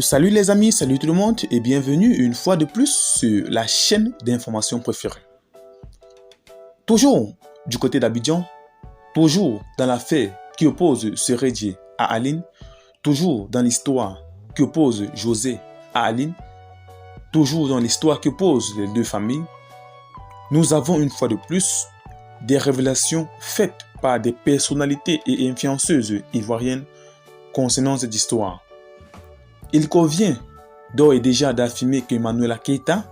Salut les amis, salut tout le monde et bienvenue une fois de plus sur la chaîne d'information préférée. Toujours du côté d'Abidjan, toujours dans l'affaire qui oppose Seredji à Aline, toujours dans l'histoire qui oppose José à Aline, toujours dans l'histoire qui oppose les deux familles, nous avons une fois de plus des révélations faites par des personnalités et influenceuses ivoiriennes concernant cette histoire. Il convient d'ores et déjà d'affirmer qu'Emmanuela Keita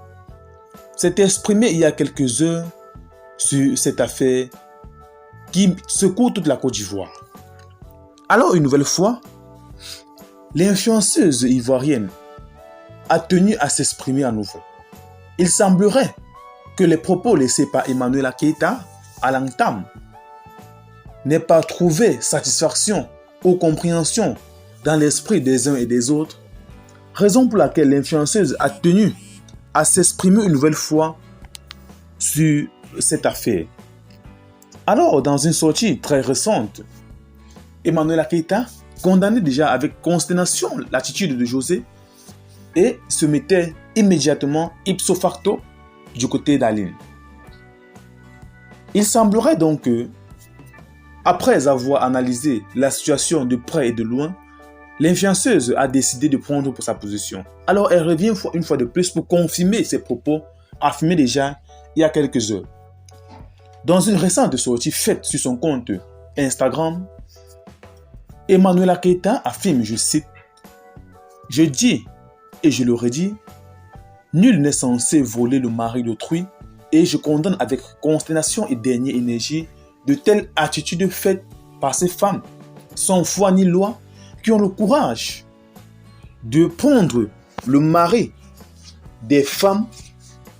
s'est exprimé il y a quelques heures sur cette affaire qui secoue toute la Côte d'Ivoire. Alors une nouvelle fois, l'influenceuse ivoirienne a tenu à s'exprimer à nouveau. Il semblerait que les propos laissés par Emmanuela Keita à l'entame n'aient pas trouvé satisfaction ou compréhension dans l'esprit des uns et des autres, raison pour laquelle l'influenceuse a tenu à s'exprimer une nouvelle fois sur cette affaire. Alors, dans une sortie très récente, Emmanuela Keita condamnait déjà avec consternation l'attitude de José et se mettait immédiatement ipso facto du côté d'Aline. Il semblerait donc que, après avoir analysé la situation de près et de loin, l'influenceuse a décidé de prendre pour sa position. Alors elle revient une fois de plus pour confirmer ses propos affirmés déjà il y a quelques heures. Dans une récente sortie faite sur son compte Instagram, Emmanuela Keita affirme, je cite, « Je dis et je le redis, nul n'est censé voler le mari d'autrui et je condamne avec consternation et dernière énergie de telles attitudes faites par ces femmes, sans foi ni loi, qui ont le courage de prendre le mari des femmes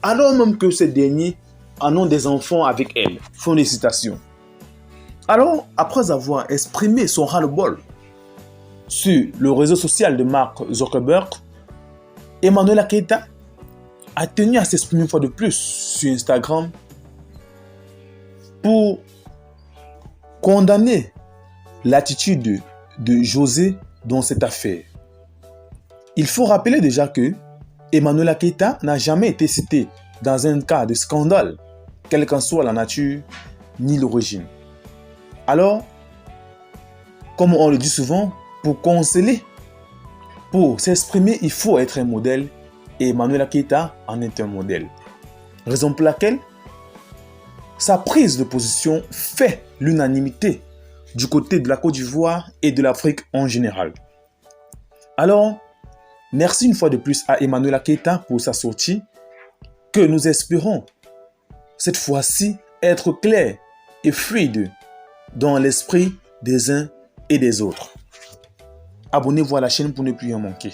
alors même que ces derniers en ont des enfants avec elles. » Fin de citation. Alors, après avoir exprimé son ras-le-bol sur le réseau social de Mark Zuckerberg, Emmanuela Keita a tenu à s'exprimer une fois de plus sur Instagram pour condamner l'attitude de José dans cette affaire. Il faut rappeler déjà que Emmanuela Keita n'a jamais été citée dans un cas de scandale, quelle qu'en soit la nature ni l'origine. Alors, comme on le dit souvent, pour consoler, pour s'exprimer, il faut être un modèle et Emmanuela Keita en est un modèle. Raison pour laquelle sa prise de position fait l'unanimité du côté de la Côte d'Ivoire et de l'Afrique en général. Alors, merci une fois de plus à Emmanuela Keita pour sa sortie, que nous espérons cette fois-ci être clair et fluide dans l'esprit des uns et des autres. Abonnez-vous à la chaîne pour ne plus en manquer.